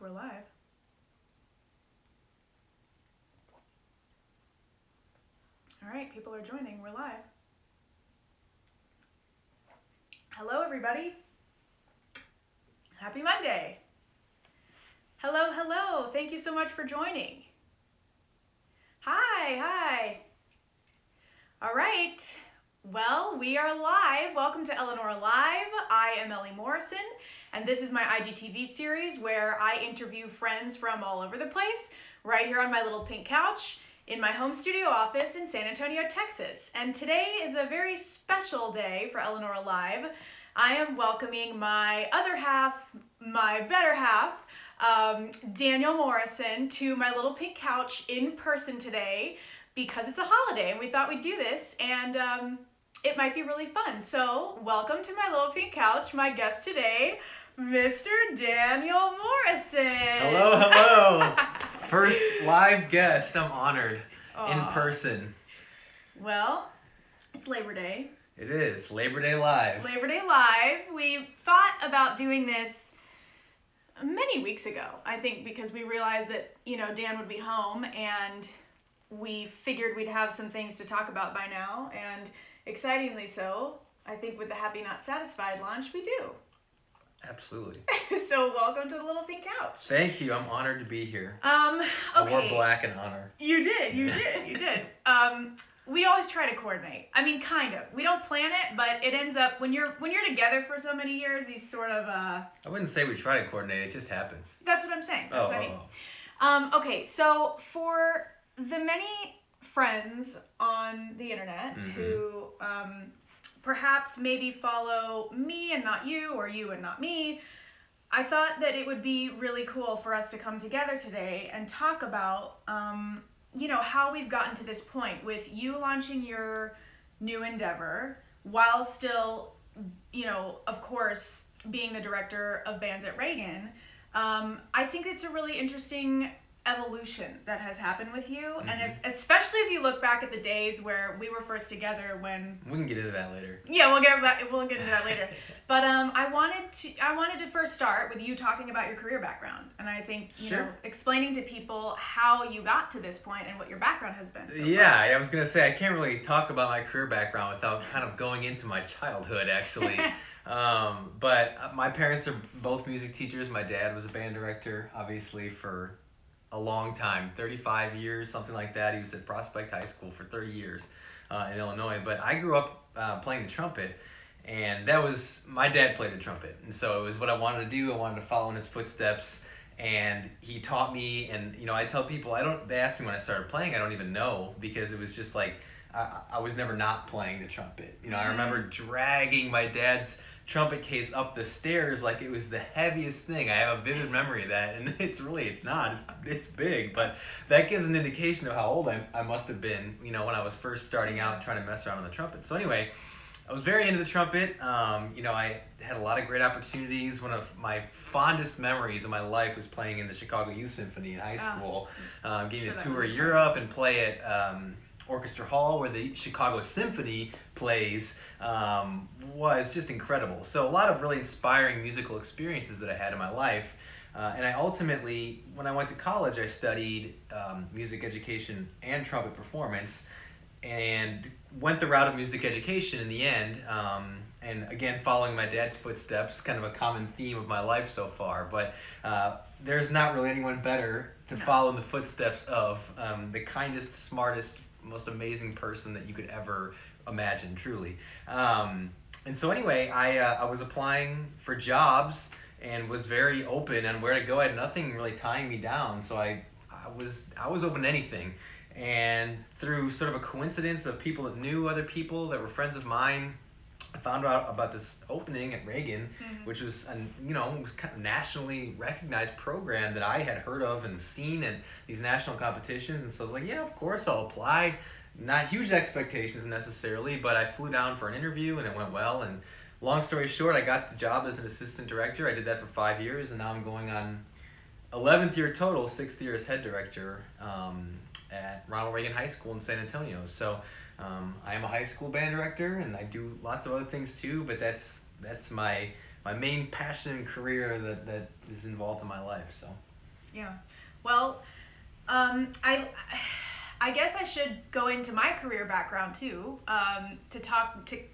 we're live. All right, people are joining. We're live. Hello, everybody. Happy Monday. Hello, hello. Thank you so much for joining. Hi. All right. Well, we are live. Welcome to Eleanora Live. I am Daniel Morrison, and this is my IGTV series where I interview friends from all over the place, right here on my little pink couch in my home studio office in San Antonio, Texas. And today is a very special day for Eleanora Live. I am welcoming my other half, my better half, Daniel Morrison, to my little pink couch in person today because it's a holiday and we thought we'd do this, and it might be really fun. So welcome to my little pink couch, my guest today, Mr. Daniel Morrison. Hello. First live guest. I'm honored. In person. Well, it's Labor Day. It is. Labor Day Live. Labor Day Live. We thought about doing this many weeks ago, I think, because we realized that, Dan would be home, and we figured we'd have some things to talk about by now, and excitingly so, I think with the HappyNotSatisfied launch, we do. Absolutely. So welcome to the little pink couch. Thank you. I'm honored to be here. Okay. I wore black in honor. You did. We always try to coordinate. I mean, kind of. We don't plan it, but it ends up when you're together for so many years, these sort of I wouldn't say we try to coordinate, it just happens. That's what I'm saying. That's what I mean. Okay, so for the many friends on the internet who perhaps maybe follow me and not you, or you and not me, I thought that it would be really cool for us to come together today and talk about, how we've gotten to this point with you launching your new endeavor while still, of course, being the director of bands at Reagan. I think it's a really interesting evolution that has happened with you, and especially if you look back at the days where we were first together when we can get into that later. Yeah, we'll get into that later. But I wanted to first start with you talking about your career background, and I think explaining to people how you got to this point and what your background has been. I was gonna say I can't really talk about my career background without kind of going into my childhood, actually. But my parents are both music teachers. My dad was a band director, obviously, for a long time, 35 years, something like that. He was at Prospect High School for 30 years in Illinois. But I grew up playing the trumpet, and my dad played the trumpet. And so it was what I wanted to do. I wanted to follow in his footsteps, and he taught me. And, I tell people, they ask me when I started playing, I don't even know, because it was just like, I was never not playing the trumpet. I remember dragging my dad's trumpet case up the stairs like it was the heaviest thing. I have a vivid memory of that, and it's not. It's big, but that gives an indication of how old I must have been, when I was first starting out trying to mess around on the trumpet. So anyway, I was very into the trumpet. I had a lot of great opportunities. One of my fondest memories of my life was playing in the Chicago Youth Symphony in high school, getting to tour Europe and play at Orchestra Hall, where the Chicago Symphony plays, was just incredible. So a lot of really inspiring musical experiences that I had in my life. And I ultimately, when I went to college, I studied music education and trumpet performance, and went the route of music education in the end. And again, following my dad's footsteps, kind of a common theme of my life so far. But there's not really anyone better to follow in the footsteps of the kindest, smartest, most amazing person that you could ever imagine, truly. And so anyway, I was applying for jobs and was very open on where to go. I had nothing really tying me down, so I was open to anything. And through sort of a coincidence of people that knew other people that were friends of mine, I found out about this opening at Reagan, which was was kind of nationally recognized program that I had heard of and seen in these national competitions. And so I was like, yeah, of course I'll apply. Not huge expectations necessarily, but I flew down for an interview and it went well. And long story short, I got the job as an assistant director. I did that for 5 years, and now I'm going on 11th year total, 6th year as head director at Ronald Reagan High School in San Antonio. So I am a high school band director, and I do lots of other things too, but that's my main passion and career that is involved in my life. So Yeah. Well, I guess I should go into my career background too, to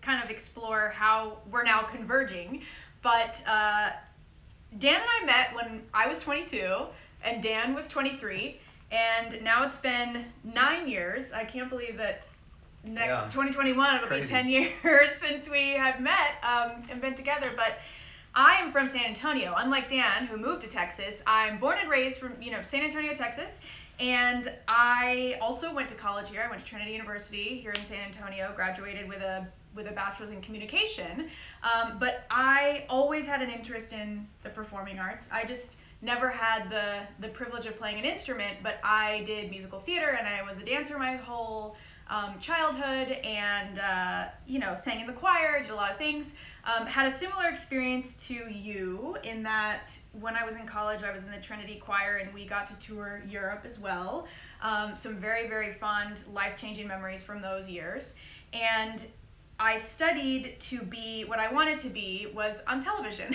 kind of explore how we're now converging. But Dan and I met when I was 22 and Dan was 23, and now it's been 9 years. I can't believe that next 2021 it'll be 10 years since we have met and been together. But I am from San Antonio. Unlike Dan, who moved to Texas, I'm born and raised from San Antonio, Texas. And I also went to college here. I went to Trinity University here in San Antonio, graduated with a bachelor's in communication. But I always had an interest in the performing arts. I just never had the privilege of playing an instrument, but I did musical theater, and I was a dancer my whole childhood, and sang in the choir, did a lot of things. Had a similar experience to you in that when I was in college, I was in the Trinity choir, and we got to tour Europe as well. Some very, very fond, life-changing memories from those years. And I studied to be, what I wanted to be was on television.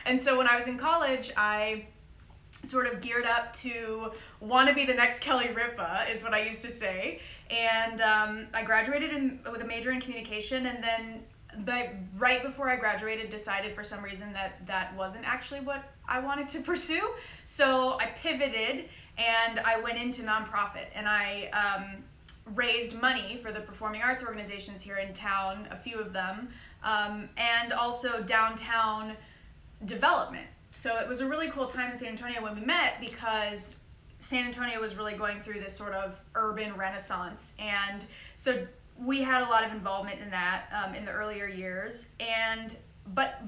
And so when I was in college, I sort of geared up to want to be the next Kelly Ripa, is what I used to say. And I graduated with a major in communication, and then right before I graduated, decided for some reason that wasn't actually what I wanted to pursue. So I pivoted and I went into nonprofit, and I raised money for the performing arts organizations here in town, a few of them, and also downtown development. So it was a really cool time in San Antonio when we met, because San Antonio was really going through this sort of urban renaissance. And so we had a lot of involvement in that in the earlier years. But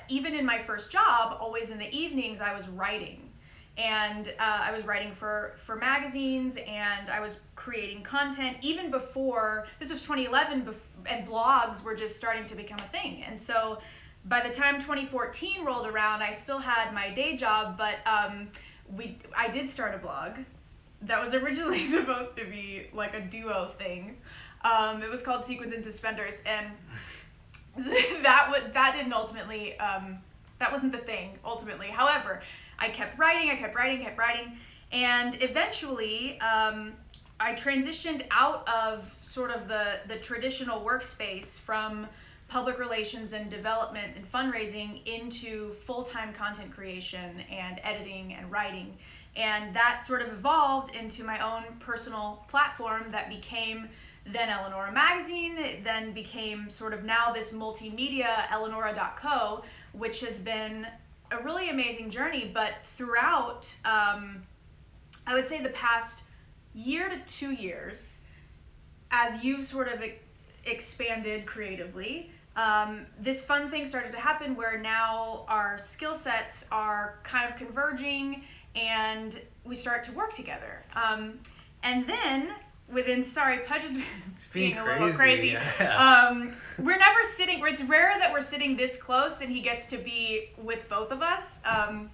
even in my first job, always in the evenings, I was writing. And I was writing for magazines, and I was creating content even before, this was 2011, and blogs were just starting to become a thing. And so by the time 2014 rolled around, I still had my day job, but I did start a blog that was originally supposed to be like a duo thing. It was called Sequins and Suspenders, and that didn't ultimately, that wasn't the thing ultimately. However, I kept writing, and eventually I transitioned out of sort of the traditional workspace from public relations and development and fundraising into full-time content creation and editing and writing. And that sort of evolved into my own personal platform that became then Eleanora Magazine, then became sort of now this multimedia Eleanora.co, which has been a really amazing journey. But throughout, I would say the past year to 2 years, as you've sort of expanded creatively, this fun thing started to happen where now our skill sets are kind of converging, and we start to work together. And then Pudge is being a little crazy. Yeah. We're never sitting, it's rare that we're sitting this close and he gets to be with both of us.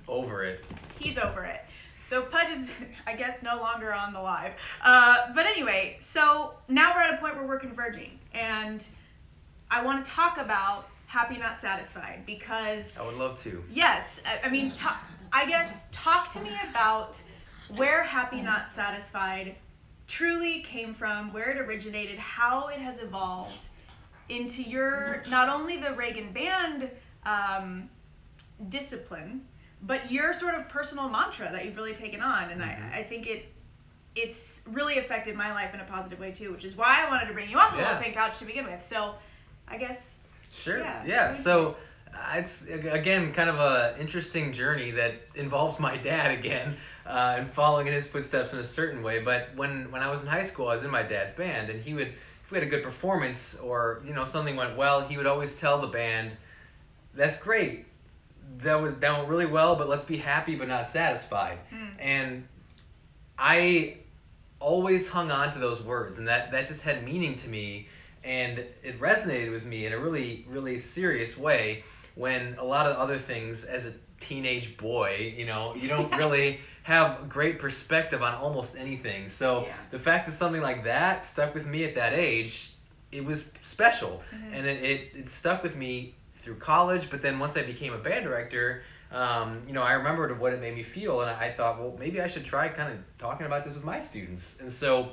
Over it. He's over it. So Pudge is, I guess, no longer on the live. But anyway, so now we're at a point where we're converging, and I want to talk about Happy Not Satisfied, because I would love to. Yes, I mean, talk to me about where Happy Not Satisfied truly came from, where it originated, how it has evolved into your, not only the Reagan Band discipline, but your sort of personal mantra that you've really taken on. And I think it's really affected my life in a positive way too, which is why I wanted to bring you on the Little Pink Couch to begin with. So I guess. Sure. Yeah. So it's, again, kind of a interesting journey that involves my dad again, and following in his footsteps in a certain way. But when I was in high school, I was in my dad's band, and if we had a good performance or something went well, he would always tell the band, "That's great. That went really well, but let's be happy but not satisfied." And I always hung on to those words, and that just had meaning to me, and it resonated with me in a really, really serious way, when a lot of other things as a teenage boy, you don't really have great perspective on almost anything. So the fact that something like that stuck with me at that age, it was special. And it stuck with me through college, but then once I became a band director, I remembered what it made me feel, and I thought, well, maybe I should try kind of talking about this with my students. And so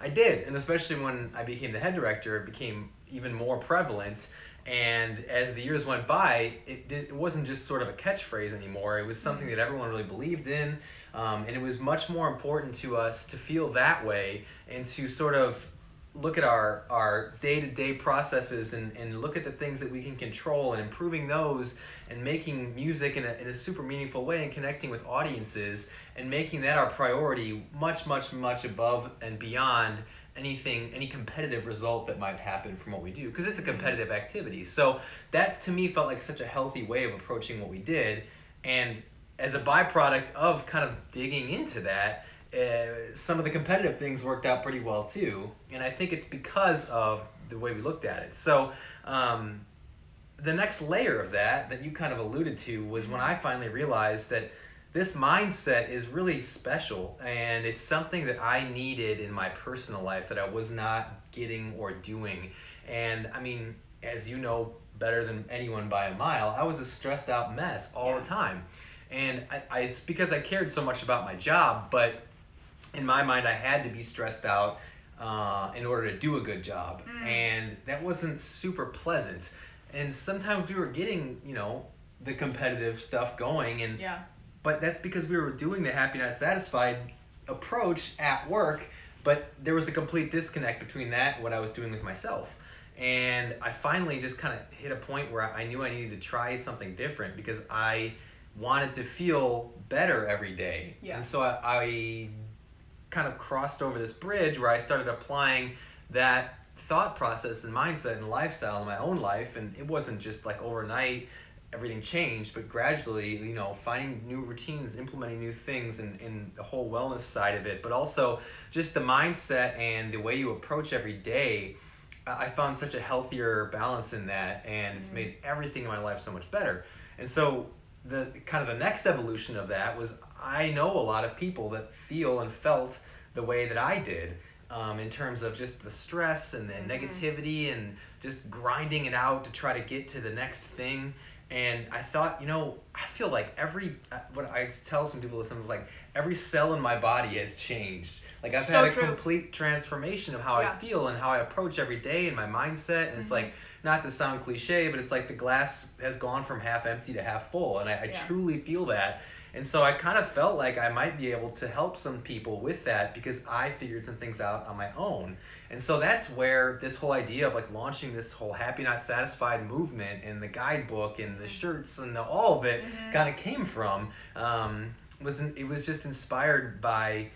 I did, and especially when I became the head director, it became even more prevalent. And as the years went by, it wasn't just sort of a catchphrase anymore. It was something that everyone really believed in, and it was much more important to us to feel that way and to sort of look at our day-to-day processes and look at the things that we can control and improving those and making music in a super meaningful way and connecting with audiences and making that our priority much, much, much above and beyond any competitive result that might happen from what we do, because it's a competitive activity. So that to me felt like such a healthy way of approaching what we did. And as a byproduct of kind of digging into that, some of the competitive things worked out pretty well too, and I think it's because of the way we looked at it. So the next layer of that you kind of alluded to was when I finally realized that this mindset is really special, and it's something that I needed in my personal life that I was not getting or doing. And I mean, as you know better than anyone by a mile, I was a stressed out mess all the time. And it's because I cared so much about my job, but in my mind, I had to be stressed out in order to do a good job. And that wasn't super pleasant. And sometimes we were getting, the competitive stuff going. But that's because we were doing the Happy Not Satisfied approach at work, but there was a complete disconnect between that and what I was doing with myself. And I finally just kind of hit a point where I knew I needed to try something different because I wanted to feel better every day. And so I kind of crossed over this bridge where I started applying that thought process and mindset and lifestyle in my own life. And it wasn't just like overnight everything changed, but gradually, finding new routines, implementing new things, and the whole wellness side of it, but also just the mindset and the way you approach every day. I found such a healthier balance in that, and it's made everything in my life so much better. And so the kind of the next evolution of that was I know a lot of people that feel and felt the way that I did, in terms of just the stress and the negativity and just grinding it out to try to get to the next thing. And I thought, I feel like what I tell some people is like every cell in my body has changed. Like I've had a complete transformation of how I feel and how I approach every day and my mindset. And it's like, not to sound cliche, but it's like the glass has gone from half empty to half full. And I truly feel that. And so I kind of felt like I might be able to help some people with that because I figured some things out on my own. And so that's where this whole idea of like launching this whole Happy Not Satisfied movement and the guidebook and the shirts and all of it kind of came from. It was just inspired by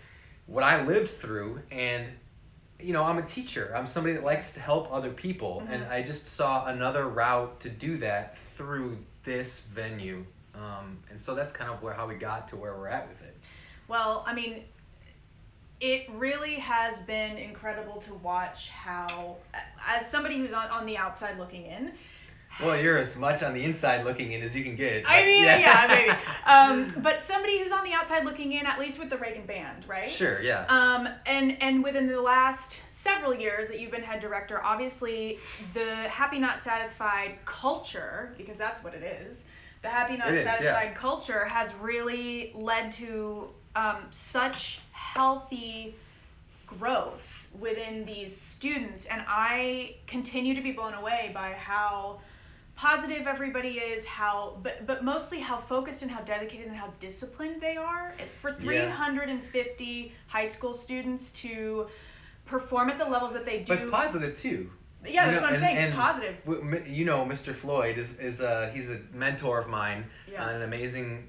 what I lived through. And I'm a teacher. I'm somebody that likes to help other people. And I just saw another route to do that through this venue. And so that's kind of how we got to where we're at with it. Well, I mean, it really has been incredible to watch how, as somebody who's on the outside looking in. Well, you're as much on the inside looking in as you can get. I mean, maybe. But somebody who's on the outside looking in, at least with the Reagan Band, right? Sure, yeah. And within the last several years that you've been head director, obviously the Happy Not Satisfied culture, because that's what it is, the Happy Not Satisfied culture has really led to such healthy growth within these students, and I continue to be blown away by how positive everybody is, but mostly how focused and how dedicated and how disciplined they are. For 350 high school students to perform at the levels that they do. But positive too. Yeah, that's what I'm saying. And positive. Mr. Floyd is he's a mentor of mine, an amazing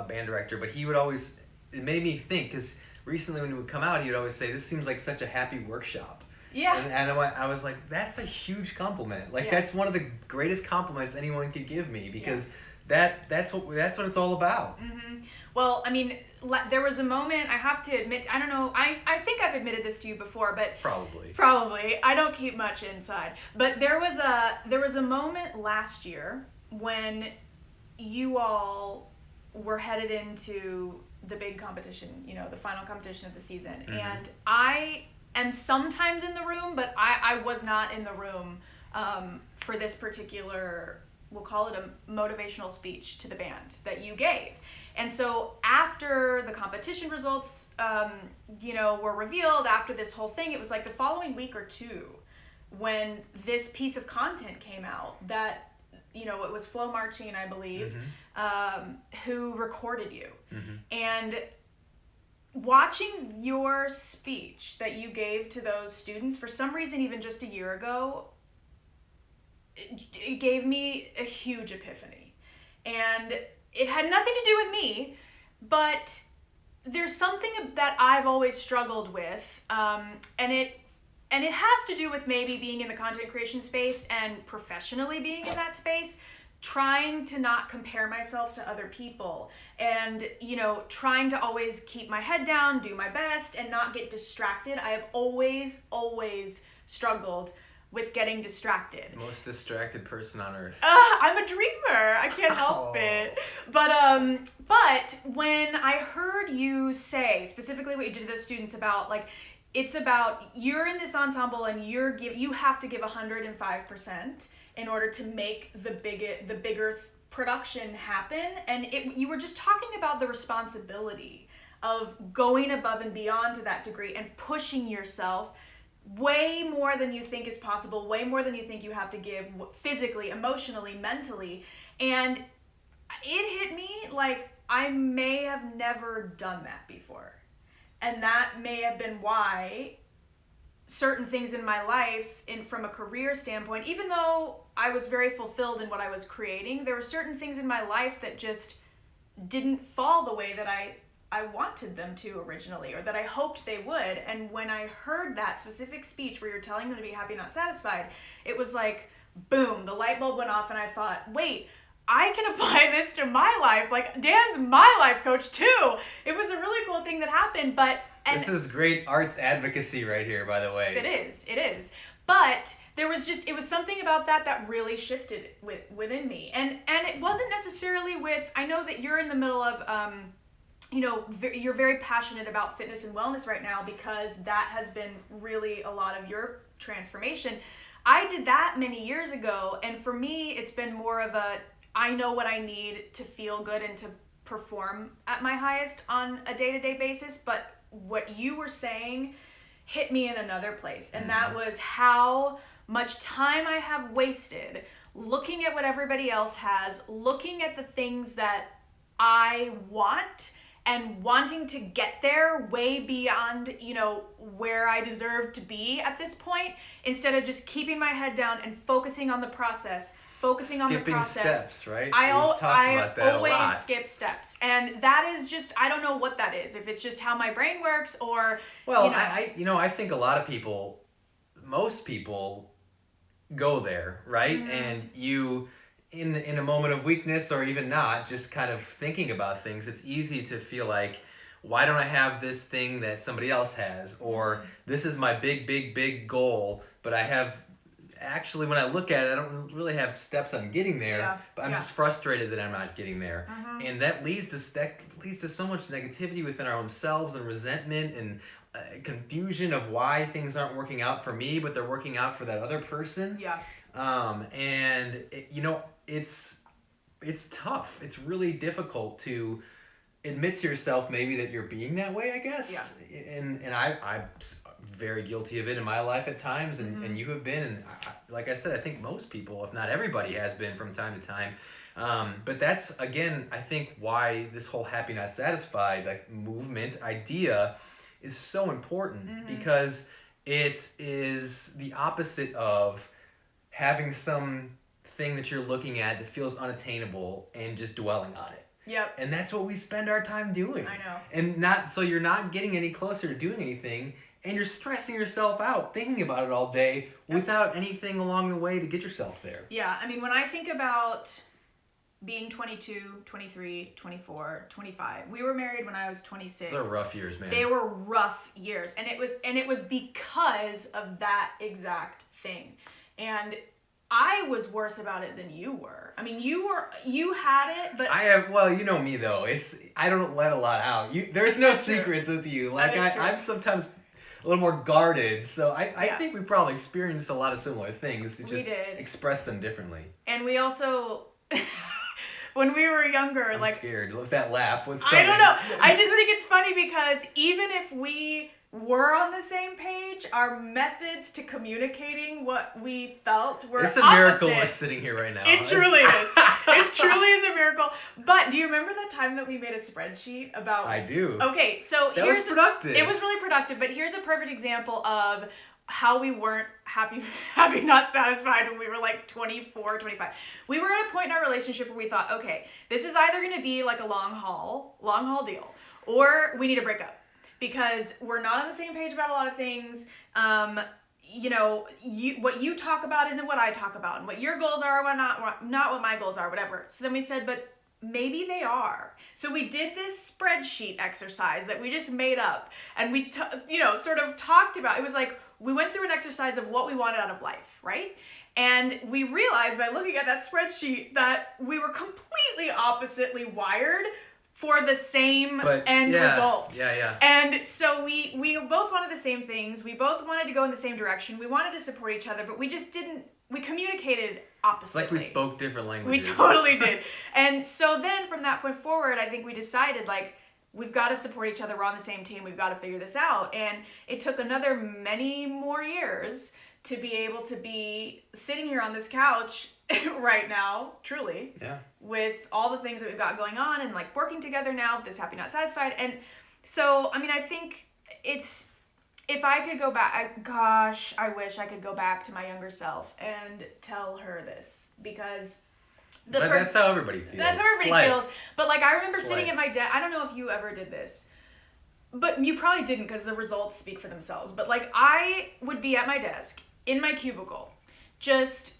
band director. But he would always, it made me think, because recently when he would come out, he would always say, "This seems like such a happy workshop." Yeah. And I was like, that's a huge compliment. Like that's one of the greatest compliments anyone could give me, because that's what it's all about. Well, I mean, there was a moment, I have to admit, I don't know, I think I've admitted this to you before, but probably I don't keep much inside, but there was a moment last year when you all were headed into the big competition, the final competition of the season, and I am sometimes in the room, but I was not in the room for this particular we'll call it a motivational speech to the band that you gave. And so after the competition results, were revealed, after this whole thing, it was like the following week or two when this piece of content came out that, it was Flow Marching, I believe, who recorded you. And watching your speech that you gave to those students, for some reason, even just a year ago, it gave me a huge epiphany. And it had nothing to do with me, but there's something that I've always struggled with, and it has to do with maybe being in the content creation space and professionally being in that space, trying to not compare myself to other people and, trying to always keep my head down, do my best, and not get distracted. I have always struggled with getting distracted. The most distracted person on earth. I'm a dreamer. I can't help it. But when I heard you say specifically what you did to those students about, like, it's about you're in this ensemble and you have to give 105% in order to make the bigger production happen, and you were just talking about the responsibility of going above and beyond to that degree and pushing yourself way more than you think is possible, way more than you think you have to give physically, emotionally, mentally. And it hit me like I may have never done that before. And that may have been why certain things in my life, from a career standpoint, even though I was very fulfilled in what I was creating, there were certain things in my life that just didn't fall the way that I wanted them to originally, or that I hoped they would. And when I heard that specific speech where you're telling them to be happy, not satisfied, it was like, boom, the light bulb went off, and I thought, wait, I can apply this to my life. Like, Dan's my life coach too. It was a really cool thing that happened, this is great arts advocacy right here, by the way. It is. But it was something about that really shifted within me. And it wasn't necessarily I know that you're in the middle of, you're very passionate about fitness and wellness right now, because that has been really a lot of your transformation. I did that many years ago, and for me, it's been more of I know what I need to feel good and to perform at my highest on a day-to-day basis, but what you were saying hit me in another place, and that was how much time I have wasted looking at what everybody else has, looking at the things that I want, and wanting to get there way beyond, where I deserve to be at this point, instead of just keeping my head down and focusing on the process. Skipping steps, right? I always skip steps, and that is just, I don't know what that is. If it's just how my brain works, or I think a lot of people, most people, go there, right? And you, in a moment of weakness, or even not, just kind of thinking about things, it's easy to feel like, why don't I have this thing that somebody else has, or this is my big goal, but I have. Actually, when I look at it, I don't really have steps on getting there, but I'm just frustrated that I'm not getting there. And that leads to so much negativity within our own selves, and resentment, and confusion of why things aren't working out for me, but they're working out for that other person. And it's tough. It's really difficult to admit to yourself maybe that you're being that way, I guess. And I'm very guilty of it in my life at times, and you have been, and like I said, I think most people, if not everybody, has been from time to time. But that's, again, I think why this whole Happy Not Satisfied, like, movement idea is so important, because it is the opposite of having some thing that you're looking at that feels unattainable and just dwelling on it. And that's what we spend our time doing. I know. And so you're not getting any closer to doing anything, and you're stressing yourself out thinking about it all day without anything along the way to get yourself there. I mean, when I think about being 22, 23, 24, 25, we were married when I was 26. Those are rough years, man. They were rough years, and it was because of that exact thing. And I was worse about it than you were. I mean, you had it, but you know me though. I don't let a lot out. There's no secrets with you. Like, I'm sometimes a little more guarded, so I think we probably experienced a lot of similar things. We just express them differently. And we also when we were younger, I'm like scared. Look at that laugh. What's coming? I don't know. I just think it's funny because even if we were on the same page, our methods to communicating what we felt were It's a opposite. miracle we're sitting here right now. It truly is. It truly is a miracle. But do you remember the time that we made a spreadsheet about... I do. Okay, so That was productive. It was really productive, but here's a perfect example of how we weren't happy, not satisfied when we were like 24, 25. We were at a point in our relationship where we thought, okay, this is either going to be like a long haul deal, or we need to break up because we're not on the same page about a lot of things. You know, what you talk about isn't what I talk about, and what your goals are not what my goals are, whatever. So then we said, but maybe they are. So we did this spreadsheet exercise that we just made up, and we sort of talked about. It was like we went through an exercise of what we wanted out of life, right? And we realized by looking at that spreadsheet that we were completely oppositely wired for the same end result. Yeah. And so we both wanted the same things. We both wanted to go in the same direction. We wanted to support each other, but we just didn't. We communicated oppositely. It's like we spoke different languages. We totally did. And so then from that point forward, I think we decided like, we've got to support each other. We're on the same team. We've got to figure this out. And it took another many more years to be able to be sitting here on this couch right now, truly, with all the things that we've got going on and like working together now with this Happy Not Satisfied. And so, I mean, I think it's, if I could go back, I wish I could go back to my younger self and tell her this because but that's how everybody feels. That's how everybody feels. But like, I remember It's sitting life. at my desk. I don't know if you ever did this, but you probably didn't because the results speak for themselves. But like, I would be at my desk in my cubicle, just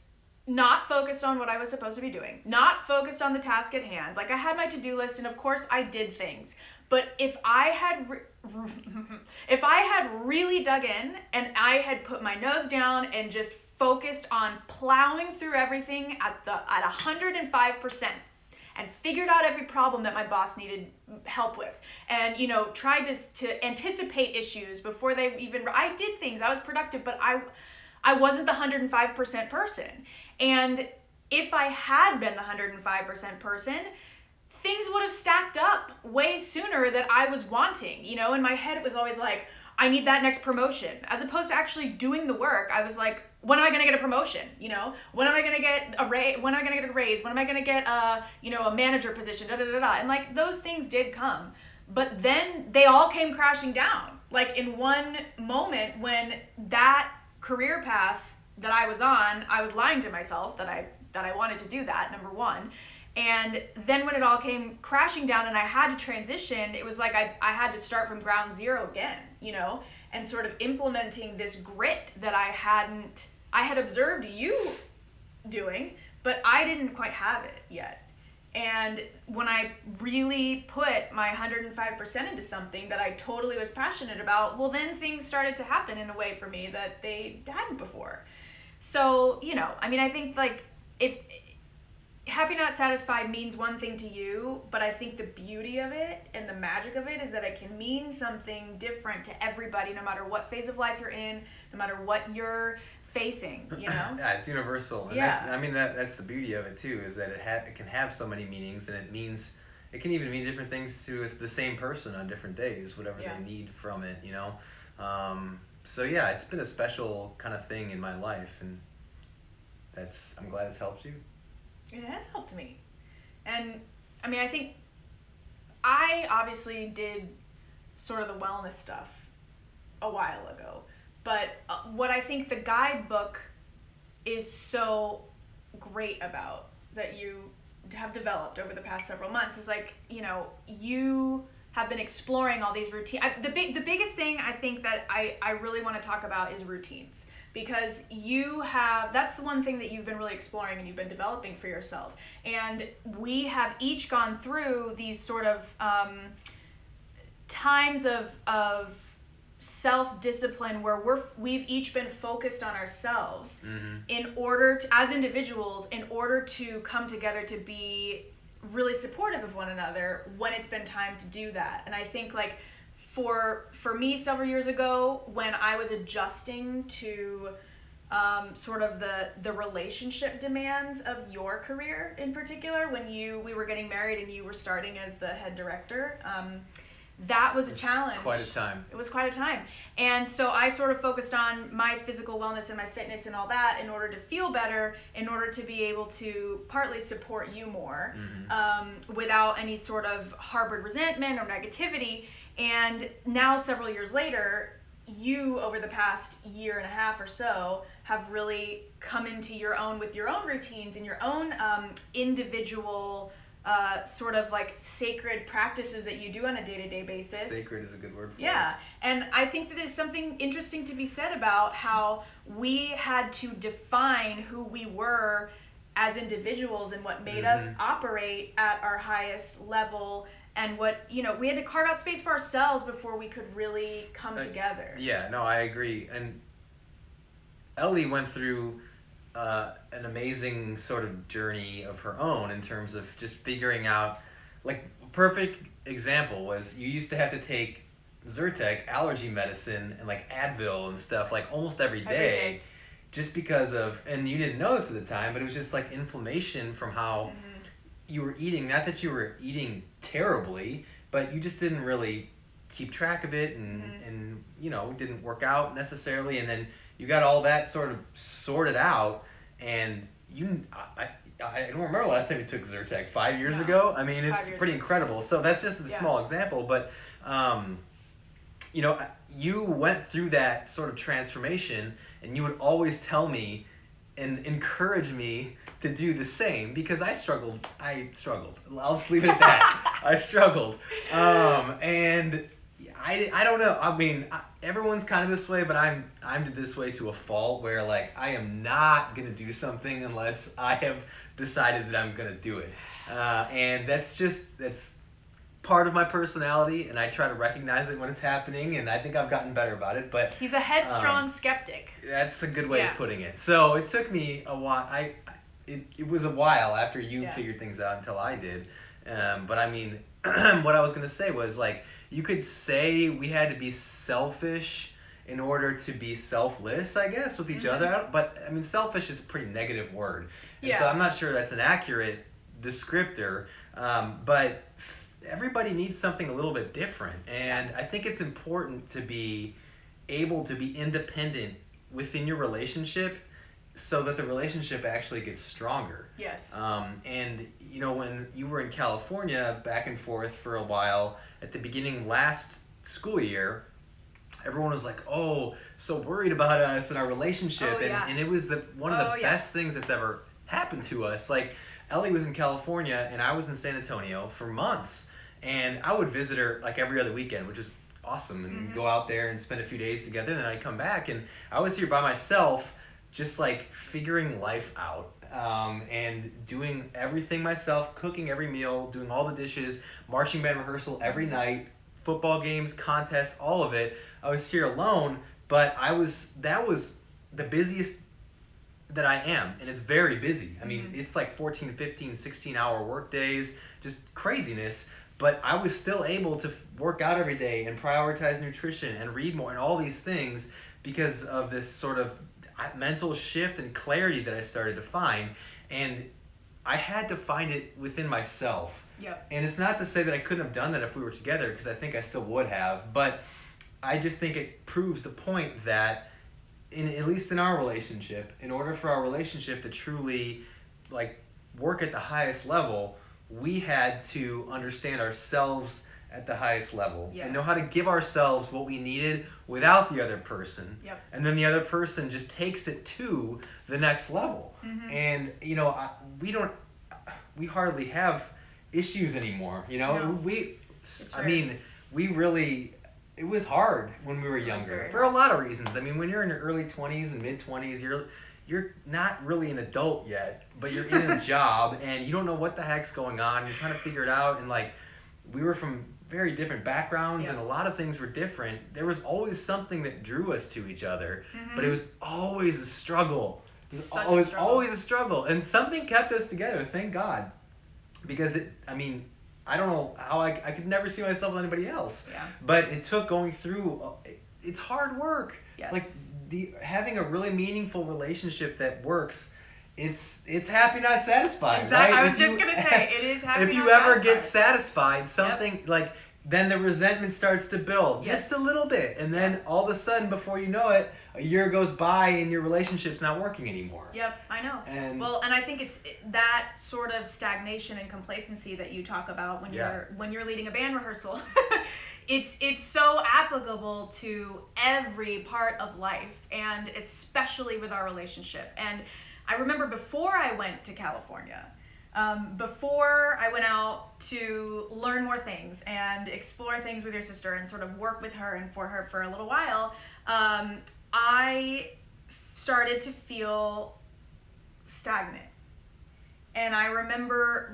not focused on what I was supposed to be doing, not focused on the task at hand. Like I had my to-do list and of course I did things. But if I had really dug in and I had put my nose down and just focused on plowing through everything at 105% and figured out every problem that my boss needed help with and, you know, tried to anticipate issues before they even, I did things, I was productive, but I wasn't the 105% person. And if I had been the 105% person, things would have stacked up way sooner that I was wanting. You know, in my head, it was always like, I need that next promotion. As opposed to actually doing the work, I was like, when am I going to get a promotion? You know, when am I going to get a raise? When am I going to get a raise? When am I going to get a manager position? And like those things did come, but then they all came crashing down. Like in one moment when that career path that I was on, I was lying to myself that I wanted to do that, number one. And then when it all came crashing down and I had to transition, it was like I had to start from ground zero again, you know, and sort of implementing this grit that I had observed you doing, but I didn't quite have it yet. And when I really put my 105% into something that I totally was passionate about, well, then things started to happen in a way for me that they hadn't before. So, you know, I mean, I think like if Happy Not Satisfied means one thing to you, but I think the beauty of it and the magic of it is that it can mean something different to everybody, no matter what phase of life you're in, no matter what you're facing, you know? Yeah, it's universal. And that's the beauty of it too, is that it can have so many meanings, and it can even mean different things to the same person on different days, whatever they need from it, you know? So yeah, it's been a special kind of thing in my life, and I'm glad it's helped you. It has helped me. And I mean, I think I obviously did sort of the wellness stuff a while ago, but what I think the guidebook is so great about that you have developed over the past several months is like, you know, you have been exploring all these routines. The biggest thing I think that I really want to talk about is routines. Because that's the one thing that you've been really exploring and you've been developing for yourself. And we have each gone through these sort of times of self-discipline where we've each been focused on ourselves in order to, as individuals, in order to come together to be really supportive of one another when it's been time to do that. And I think like, for me several years ago when I was adjusting to sort of the relationship demands of your career in particular when we were getting married and you were starting as the head director. That was a challenge. Quite a time. It was quite a time. And so I sort of focused on my physical wellness and my fitness and all that in order to feel better, in order to be able to partly support you more, without any sort of harbored resentment or negativity. And now, several years later, you, over the past year and a half or so, have really come into your own with your own routines and your own individual sort of like sacred practices that you do on a day-to-day basis. Sacred is a good word for it. Yeah, and I think that there's something interesting to be said about how we had to define who we were as individuals and what made us operate at our highest level, and what, we had to carve out space for ourselves before we could really come together. Yeah, no, I agree. And Ellie went through an amazing sort of journey of her own in terms of just figuring out, like, perfect example was you used to have to take Zyrtec allergy medicine and like Advil and stuff like almost every day. Just because of, and you didn't know this at the time, but it was just like inflammation from how you were eating. Not that you were eating terribly, but you just didn't really keep track of it and didn't work out necessarily. And then you got all that sort of sorted out, and I don't remember last time you took Zyrtec, 5 years ago? I mean, it's pretty incredible. So that's just a small example, but, you went through that sort of transformation, and you would always tell me and encourage me to do the same because I struggled. I'll just leave it at that. I struggled. And I don't know. I mean, everyone's kind of this way, but I'm this way to a fault where, like, I am not going to do something unless I have decided that I'm going to do it. And that's part of my personality, and I try to recognize it when it's happening, and I think I've gotten better about it. But he's a headstrong skeptic. That's a good way of putting it. So it took me a while. It was a while after you figured things out until I did. But I mean, what I was going to say was, like, you could say we had to be selfish in order to be selfless, I guess, with each other. But, I mean, selfish is a pretty negative word. And so I'm not sure that's an accurate descriptor. But everybody needs something a little bit different. And I think it's important to be able to be independent within your relationship so that the relationship actually gets stronger. Yes. And, when you were in California back and forth for a while, at the beginning last school year, everyone was like, oh, so worried about us and our relationship. And it was one of the best things that's ever happened to us. Like, Ellie was in California and I was in San Antonio for months. And I would visit her like every other weekend, which is awesome. And go out there and spend a few days together. And then I'd come back and I was here by myself, just like figuring life out. And doing everything myself, cooking every meal, doing all the dishes, marching band rehearsal every night, football games, contests, all of it. I was here alone, but that was the busiest that I am, and it's very busy. I mean, it's like 14, 15, 16-hour work days, just craziness, but I was still able to work out every day and prioritize nutrition and read more and all these things because of this sort of mental shift and clarity that I started to find. And I had to find it within myself. Yep. And it's not to say that I couldn't have done that if we were together, because I think I still would have, but I just think it proves the point that at least in our relationship, in order for our relationship to truly like work at the highest level, we had to understand ourselves at the highest level and know how to give ourselves what we needed without the other person. Yep. And then the other person just takes it to the next level. And we hardly have issues anymore. No. We really, it was hard when we were younger for a lot of reasons. I mean, when you're in your early 20s and mid 20s, you're not really an adult yet, but you're in a job and you don't know what the heck's going on. You're trying to figure it out, and like, we were from very different backgrounds and a lot of things were different. There was always something that drew us to each other, but it was always a struggle. It was always a struggle, and something kept us together, thank God. Because I don't know how I could never see myself with anybody else. Yeah. But it took going through, it's hard work. Yes. Like having a really meaningful relationship that works. It's happy not satisfied. Exactly. Right? I was just gonna say it is happy. If you not ever satisfied. get satisfied, something like then the resentment starts to build just a little bit, and then all of a sudden, before you know it, a year goes by and your relationship's not working anymore. Yep, I know. And I think it's that sort of stagnation and complacency that you talk about when you're leading a band rehearsal. It's so applicable to every part of life, and especially with our relationship. And I remember before I went to California, before I went out to learn more things and explore things with your sister and sort of work with her and for her for a little while, I started to feel stagnant. And I remember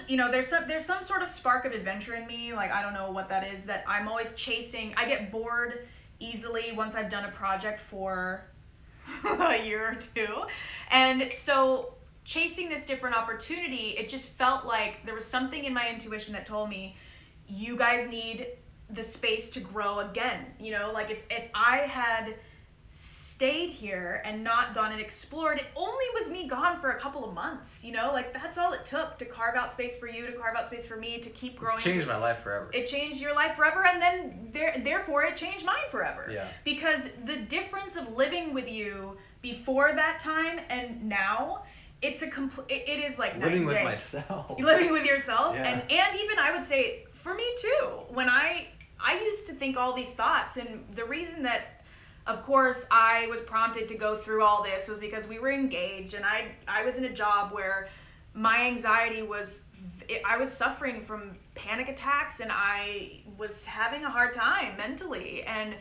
there's some sort of spark of adventure in me. Like, I don't know what that is, that I'm always chasing. I get bored easily once I've done a project for a year or two. And so chasing this different opportunity, it just felt like there was something in my intuition that told me, you guys need the space to grow again. Like if I had stayed here and not gone and explored, it only was me gone for a couple of months, like that's all it took to carve out space for you, to carve out space for me, to keep growing. It changed my life forever. It changed your life forever, and then therefore it changed mine forever. Yeah. Because the difference of living with you before that time and now, it is like living with night and day. myself. Living with yourself. Yeah. And even I would say for me too, when I used to think all these thoughts, and the reason that of course I was prompted to go through all this was because we were engaged, and I was in a job where my anxiety I was suffering from panic attacks, and I was having a hard time mentally, and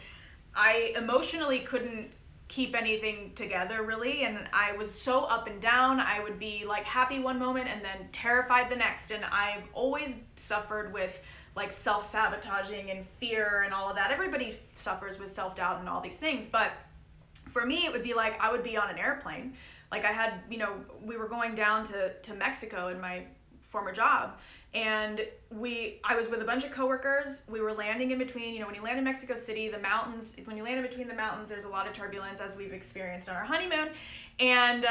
I emotionally couldn't keep anything together really, and I was so up and down. I would be like happy one moment and then terrified the next, and I've always suffered with like self-sabotaging and fear and all of that. Everybody suffers with self-doubt and all these things, but for me it would be like I would be on an airplane. Like I had, we were going down to Mexico in my former job, and I was with a bunch of coworkers. We were landing in between, when you land in Mexico City, the mountains, when you land in between the mountains, there's a lot of turbulence, as we've experienced on our honeymoon. And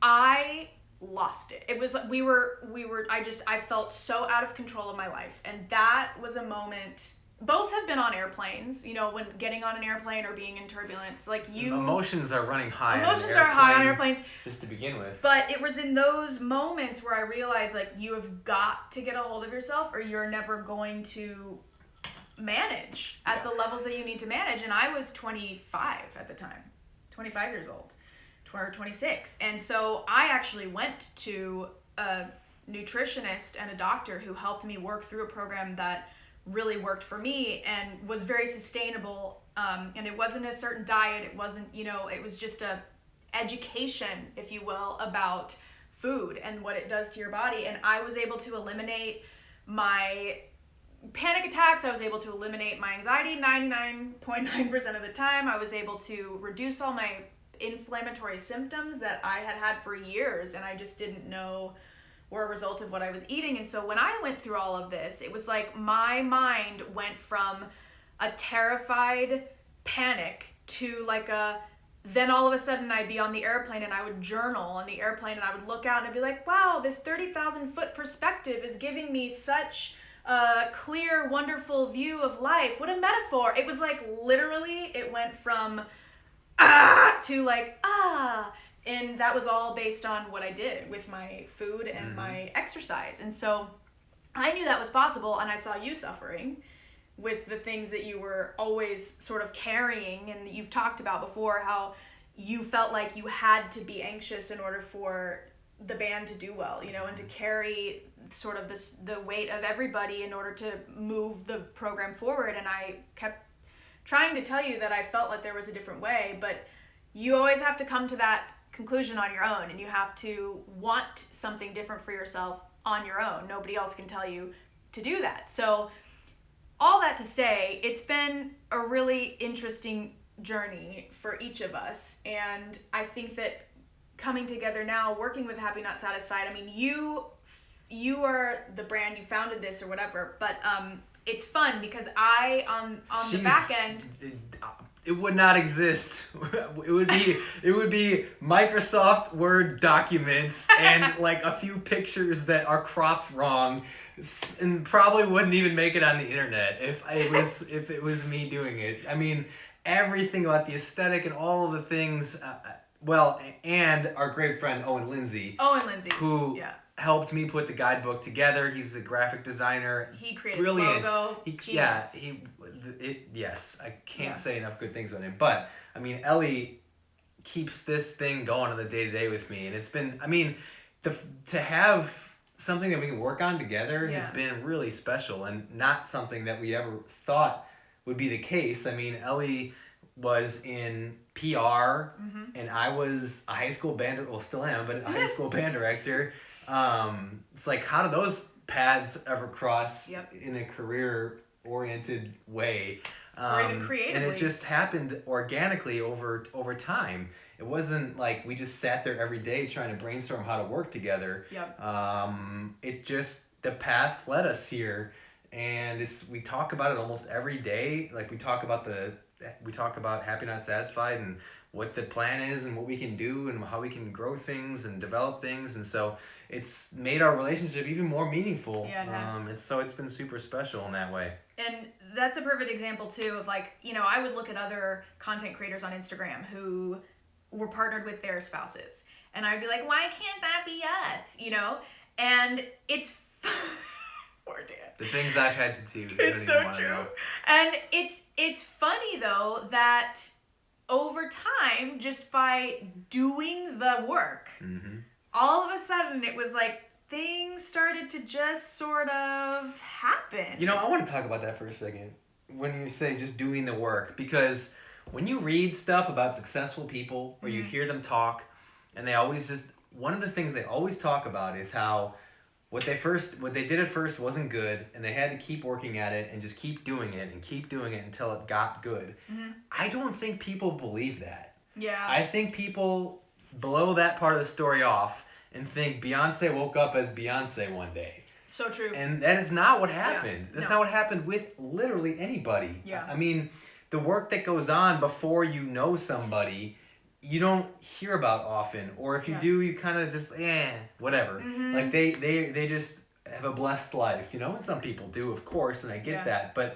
I lost it. It was, I felt so out of control of my life. And that was a moment. Both have been on airplanes, when getting on an airplane or being in turbulence, Emotions are running high. Emotions are high on airplanes. Just to begin with. But it was in those moments where I realized, you have got to get a hold of yourself, or you're never going to manage at the levels that you need to manage. And I was 25 at the time, 25 years old, or 26. And so I actually went to a nutritionist and a doctor who helped me work through a program that really worked for me and was very sustainable, and it wasn't a certain diet, it wasn't, it was just a education, if you will, about food and what it does to your body. And I was able to eliminate my panic attacks, I was able to eliminate my anxiety 99.9% of the time. I was able to reduce all my inflammatory symptoms that I had for years, and I just didn't know were a result of what I was eating. And so when I went through all of this, it was like my mind went from a terrified panic to then all of a sudden I'd be on the airplane and I would journal on the airplane, and I would look out and I'd be like, wow, this 30,000 foot perspective is giving me such a clear, wonderful view of life. What a metaphor. It was literally, it went from to and that was all based on what I did with my food and my exercise. And so I knew that was possible, and I saw you suffering with the things that you were always sort of carrying, and you've talked about before how you felt like you had to be anxious in order for the band to do well, and to carry sort of the weight of everybody in order to move the program forward. And I kept trying to tell you that I felt like there was a different way, but you always have to come to that conclusion on your own, and you have to want something different for yourself on your own. Nobody else can tell you to do that. So all that to say, it's been a really interesting journey for each of us, and I think that coming together now, working with Happy Not Satisfied, I mean, you are the brand, you founded this or whatever, but it's fun because I on the back end, it would not exist. It would be Microsoft Word documents and like a few pictures that are cropped wrong, and probably wouldn't even make it on the internet if it was me doing it. I mean, everything about the aesthetic and all of the things. Well, and our great friend Owen Lindsay. Who helped me put the guidebook together. He's a graphic designer. He created brilliant. Logo. Yes. I can't say enough good things about him. But I mean, Ellie keeps this thing going on the day-to-day with me, and it's been, I mean, to have something that we can work on together has been really special, and not something that we ever thought would be the case. I mean, Ellie was in PR, and I was a high school band, well, still am, but a high school band director. It's like, how do those paths ever cross in a career-oriented way? Or even creatively. And it just happened organically over time. It wasn't like we just sat there every day trying to brainstorm how to work together. It just, the path led us here, and we talk about it almost every day. Like we talk about Happy Not Satisfied and what the plan is and what we can do and how we can grow things and develop things, and so it's made our relationship even more meaningful. And so it's been super special in that way. And that's a perfect example too of like, you know, I would look at other content creators on Instagram who were partnered with their spouses, and I'd be like, why can't that be us? You know, and it's poor Dan. The things I've had to do. It's so true. And it's funny though that over time, just by doing the work, all of a sudden it was like things started to just sort of happen. You know, I want to talk about that for a second. When you say just doing the work, because when you read stuff about successful people or you hear them talk, and they always just, one of the things they always talk about is how what they did at first wasn't good, and they had to keep working at it and just keep doing it until it got good. I don't think people believe that. I think people blow that part of the story off and think Beyonce woke up as Beyonce one day. So true. And that is not what happened. That's not what happened with literally anybody. I mean, the work that goes on before you know somebody, you don't hear about often, or if you do, you kind of just whatever. Like they just have a blessed life, you know. And some people do, of course, and I get that. But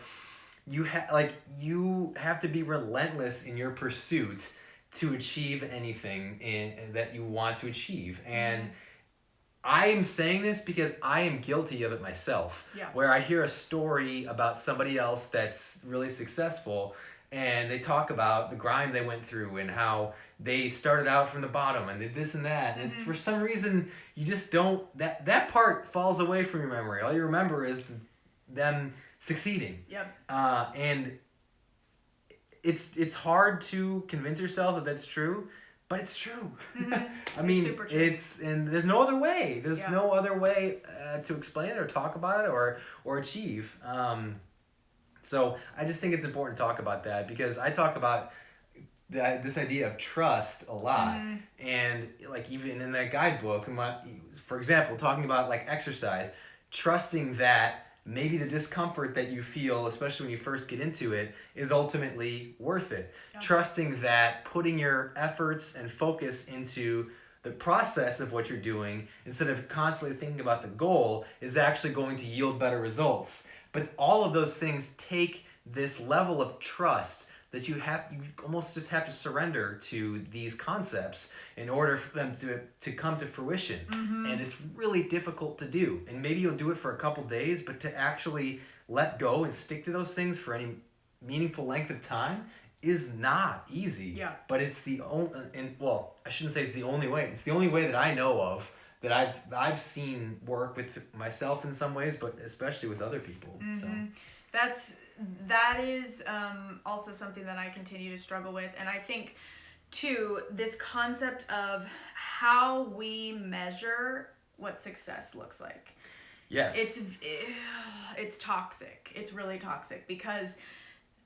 you have to be relentless in your pursuit to achieve anything that you want to achieve. And I am saying this because I am guilty of it myself. Where I hear a story about somebody else that's really successful, and they talk about the grind they went through and how they started out from the bottom and did this and that. And it's, for some reason, you just don't, that part falls away from your memory. All you remember is them succeeding. And it's hard to convince yourself that that's true, but it's true. I mean, it's super true. And there's no other way. There's no other way to explain it or talk about it or achieve. So I just think it's important to talk about that, because I talk about this idea of trust a lot. And like even in that guidebook, for example, talking about like exercise, trusting that maybe the discomfort that you feel, especially when you first get into it, is ultimately worth it. Trusting that putting your efforts and focus into the process of what you're doing, instead of constantly thinking about the goal, is actually going to yield better results. But all of those things take this level of trust that you almost just have to surrender to these concepts in order for them to come to fruition. And it's really difficult to do. And maybe you'll do it for a couple days, but to actually let go and stick to those things for any meaningful length of time is not easy. But it's the only, I shouldn't say it's the only way. It's the only way that I know of that I've seen work with myself in some ways, but especially with other people. So that is also something that I continue to struggle with. And I think too, this concept of how we measure what success looks like. It's toxic. It's really toxic, because,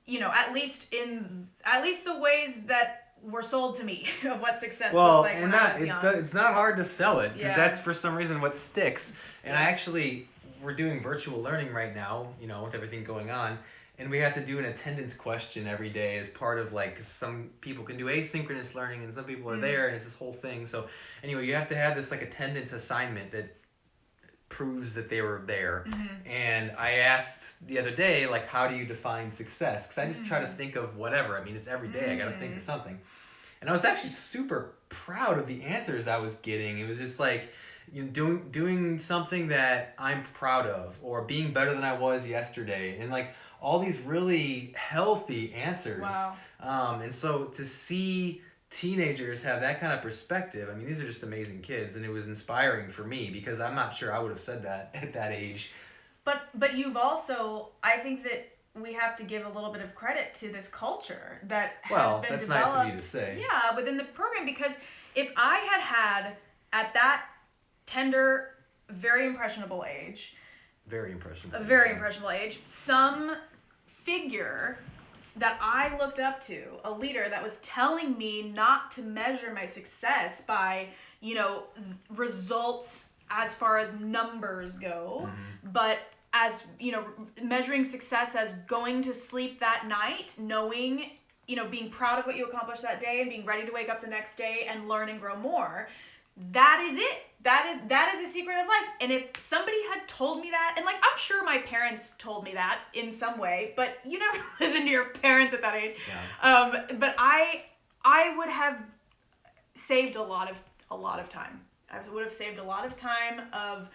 you know, at least the ways that were sold to me of what success looked like when I was young. It's not hard to sell it, because that's for some reason what sticks. And we're doing virtual learning right now, you know, with everything going on. and we have to do an attendance question every day as part of like, 'cause some people can do asynchronous learning and some people are there, and it's this whole thing. So anyway, you have to have this like attendance assignment that proves that they were there. And I asked the other day, like, how do you define success? Because I just try to think of whatever. I mean, it's every day. I got to think of something. And I was actually super proud of the answers I was getting. It was just like, you know, doing something that I'm proud of, or being better than I was yesterday, and like all these really healthy answers. Wow. And so to see teenagers have that kind of perspective, I mean, these are just amazing kids, and it was inspiring for me because I'm not sure I would have said that at that age. But you've also, I think that we have to give a little bit of credit to this culture that has been that's developed. nice of you to say. Yeah, within the program, because if I had at that tender, very impressionable age, Very impressionable age, some figure that I looked up to, a leader that was telling me not to measure my success by, you know, results as far as numbers go, but as, you know, measuring success as going to sleep that night, knowing, you know, being proud of what you accomplished that day and being ready to wake up the next day and learn and grow more. That is it. That is the secret of life. And if somebody had told me that, and like, I'm sure my parents told me that in some way, but you never listen to your parents at that age. Yeah. But I would have saved a lot of time. I would have saved a lot of time of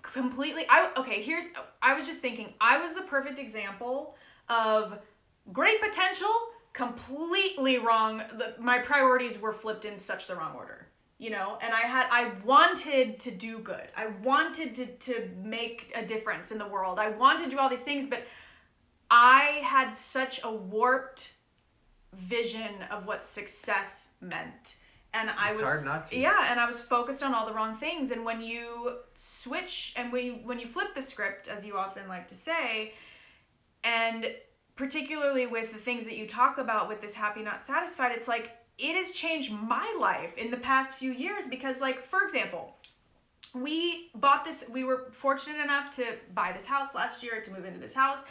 completely. I was just thinking, I was the perfect example of great potential, completely wrong. My priorities were flipped in such the wrong order. You know, and I wanted to do good. I wanted to make a difference in the world. I wanted to do all these things, but I had such a warped vision of what success meant. And It's hard not to. Yeah, and I was focused on all the wrong things. And when you switch and when you flip the script, as you often like to say, and particularly with the things that you talk about with this Happy Not Satisfied, it's like, it has changed my life in the past few years because, like, for example, we were fortunate enough to buy this house last year, to move into this house.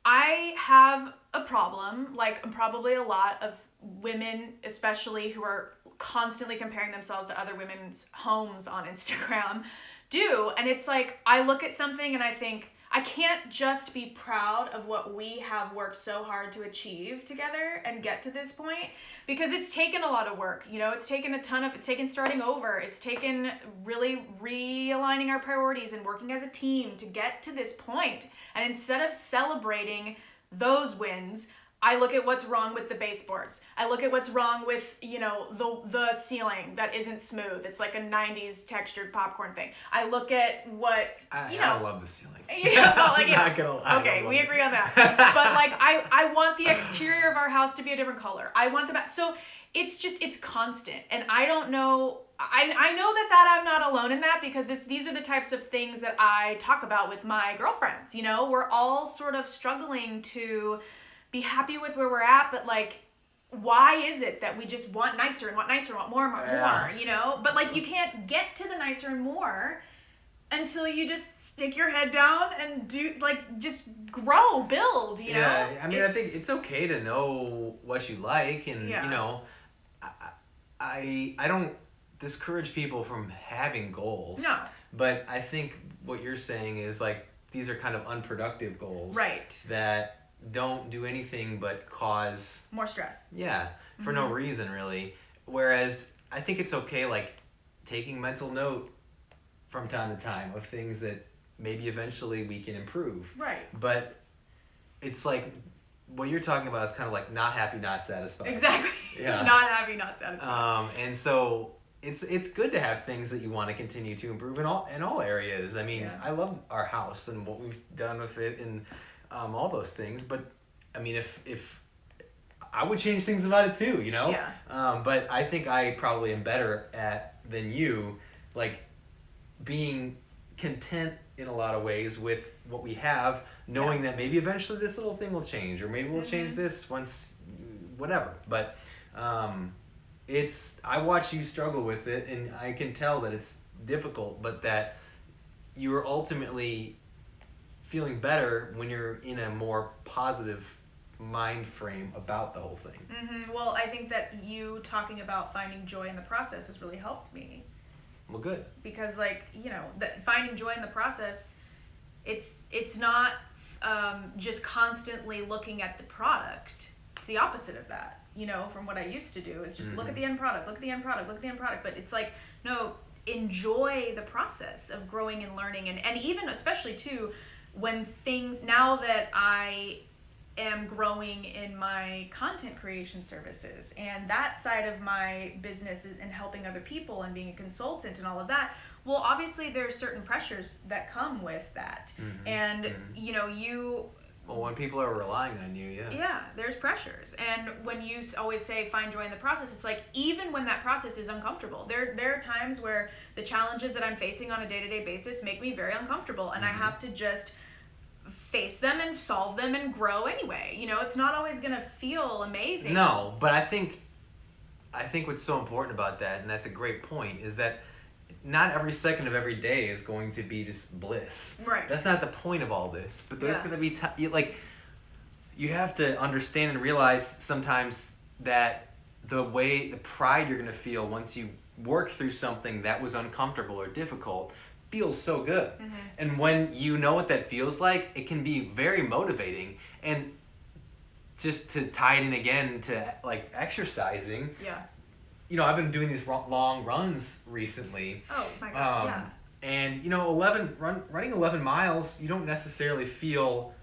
I have a problem, like probably a lot of women, especially who are constantly comparing themselves to other women's homes on Instagram, do. And it's like, I look at something and I think, I can't just be proud of what we have worked so hard to achieve together and get to this point, because it's taken a lot of work. You know, it's taken starting over. It's taken really realigning our priorities and working as a team to get to this point. And instead of celebrating those wins, I look at what's wrong with the baseboards. I look at what's wrong with, you know, the ceiling that isn't smooth. It's like a 90s textured popcorn thing. I look at what, I love the ceiling. Yeah, well, like, Not gonna lie. Okay, we agree on that. But like, I want the exterior of our house to be a different color. I want so it's constant. And I don't know, I know that I'm not alone in that, because these are the types of things that I talk about with my girlfriends. You know, we're all sort of struggling to be happy with where we're at, but like, why is it that we just want nicer and want nicer and want more and more, more, you know? But like, you can't get to the nicer and more until you just stick your head down and do, like, just grow, build, you know? Yeah, I mean, I think it's okay to know what you like, and, you know, I don't discourage people from having goals. No. But I think what you're saying is, like, these are kind of unproductive goals. Right. That don't do anything but cause more stress. Yeah, for no reason, really. Whereas I think it's okay, like, taking mental note from time to time of things that maybe eventually we can improve. Right. But it's like, what you're talking about is kind of like not happy, not satisfied. Exactly. Yeah. Not happy, not satisfied. And so it's good to have things that you want to continue to improve in all areas. I mean, I love our house and what we've done with it, and all those things, but I mean, if I would change things about it too, you know? Yeah. But I think I probably am better than you, like, being content in a lot of ways with what we have, knowing that maybe eventually this little thing will change, or maybe we'll change this once, whatever. But I watch you struggle with it, and I can tell that it's difficult, but that you're ultimately feeling better when you're in a more positive mind frame about the whole thing. Well, I think that you talking about finding joy in the process has really helped me. Well, good. Because, like, you know, that finding joy in the process, it's not just constantly looking at the product. It's the opposite of that, you know, from what I used to do, is just look at the end product, look at the end product, look at the end product. But it's like, no, enjoy the process of growing and learning. And even especially, too, when things, now that I am growing in my content creation services and that side of my business and helping other people and being a consultant and all of that, well, obviously there are certain pressures that come with that. And you know, well, when people are relying on you, yeah, there's pressures. And when you always say find joy in the process, it's like, even when that process is uncomfortable, there are times where the challenges that I'm facing on a day-to-day basis make me very uncomfortable, and I have to just face them and solve them and grow anyway. You know, it's not always gonna feel amazing. No, but I think what's so important about that, and that's a great point, is that not every second of every day is going to be just bliss. Right. That's not the point of all this. But there's going to be you have to understand and realize sometimes that the pride you're going to feel once you work through something that was uncomfortable or difficult feels so good. And when you know what that feels like, it can be very motivating. And just to tie it in again to like exercising. Yeah. You know, I've been doing these long runs recently. Oh my God, yeah. And, you know, running 11 miles, you don't necessarily feel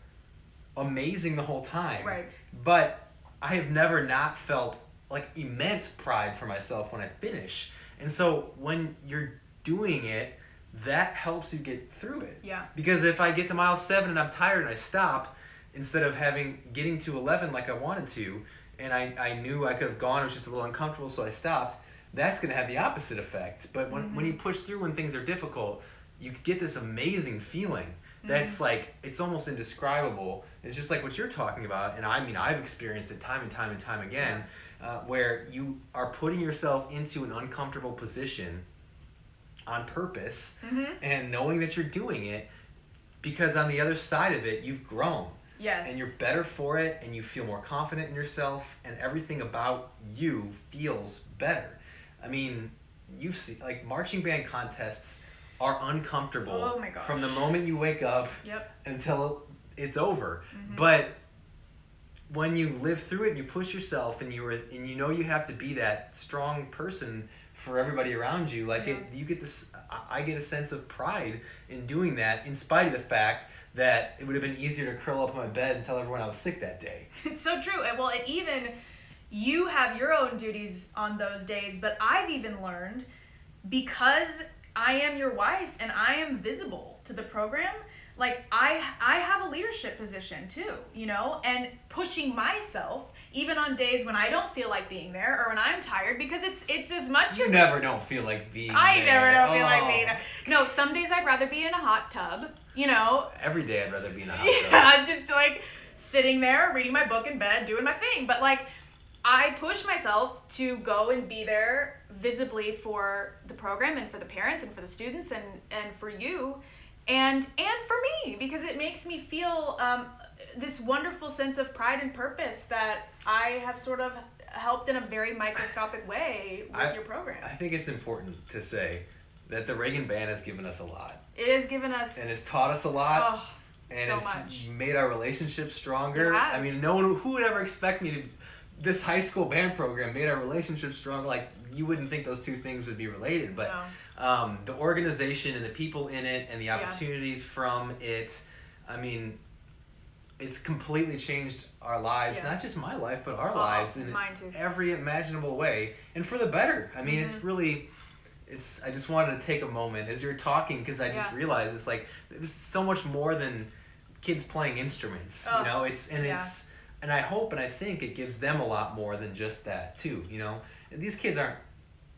amazing the whole time. Right. But I have never not felt like immense pride for myself when I finish. And so when you're doing it, that helps you get through it. Yeah. Because if I get to mile 7 and I'm tired and I stop, instead of getting to 11 like I wanted to, and I knew I could have gone, it was just a little uncomfortable, so I stopped, that's going to have the opposite effect. But when you push through when things are difficult, you get this amazing feeling that's like, it's almost indescribable. It's just like what you're talking about, and I mean, I've experienced it time and time and time again, where you are putting yourself into an uncomfortable position on purpose, and knowing that you're doing it, because on the other side of it, you've grown. Yes. And you're better for it, and you feel more confident in yourself, and everything about you feels better. I mean, you've seen, like, marching band contests are uncomfortable. Oh my gosh. From the moment you wake up until it's over. But when you live through it and you push yourself and you know you have to be that strong person for everybody around you, like you get this, I get a sense of pride in doing that, in spite of the fact that it would have been easier to curl up in my bed and tell everyone I was sick that day. It's so true. And well, and even you have your own duties on those days, but I've even learned, because I am your wife and I am visible to the program, like I have a leadership position too, you know, and pushing myself even on days when I don't feel like being there or when I'm tired, because it's as much. You never don't feel like being there. I never don't feel like being there. No, some days I'd rather be in a hot tub, you know. Every day I'd rather be in a hot tub. Yeah, just like sitting there reading my book in bed, doing my thing. But like, I push myself to go and be there visibly for the program and for the parents and for the students and for you and for me, because it makes me feel this wonderful sense of pride and purpose that I have sort of helped in a very microscopic way with your program. I think it's important to say that the Reagan Band has given us a lot. It has given us... And it's taught us a lot. Oh, and so it's much. Made our relationship stronger. It has. I mean, who would ever expect me to... This high school band program made our relationship stronger. Like, you wouldn't think those two things would be related, but the organization and the people in it and the opportunities from it, I mean, it's completely changed our lives. Not just my life, but our lives in every imaginable way, and for the better. I mean, it's really... I just wanted to take a moment as you're talking, because I just realized it's like, it was so much more than kids playing instruments, you know. And I hope and I think it gives them a lot more than just that too, you know. And these kids aren't...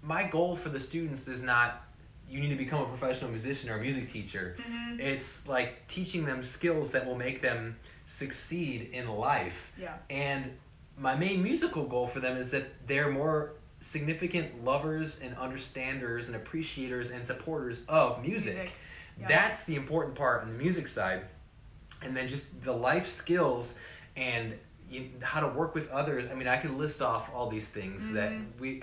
My goal for the students is not, you need to become a professional musician or a music teacher. It's like teaching them skills that will make them succeed in life. And my main musical goal for them is that they're more significant lovers and understanders and appreciators and supporters of music. That's the important part on the music side. and then just the life skills and how to work with others. I mean, I could list off all these things that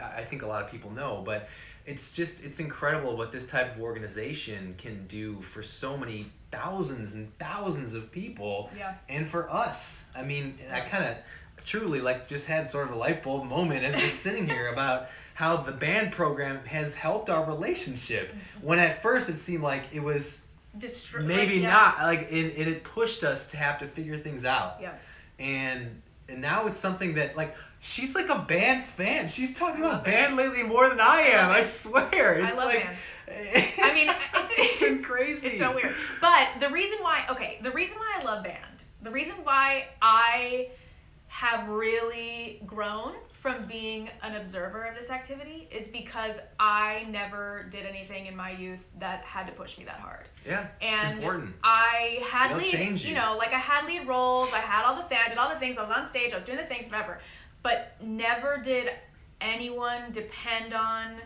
I think a lot of people know, but it's incredible what this type of organization can do for so many thousands and thousands of people, and for us. I mean, I kind of truly like just had sort of a light bulb moment as we're sitting here about how the band program has helped our relationship, when at first it seemed like it was maybe not, like it pushed us to have to figure things out. And now it's something that, like, she's like a band fan. She's talking about band lately more than I am. I swear. It's love like band. I mean, it's been crazy. It's so weird. But the reason why I love band, the reason why I have really grown from being an observer of this activity is because I never did anything in my youth that had to push me that hard. Yeah, and it's important. I had It'll change you know, like I had lead roles, I had all the I did all the things, I was on stage, I was doing the things, whatever. But never did anyone depend on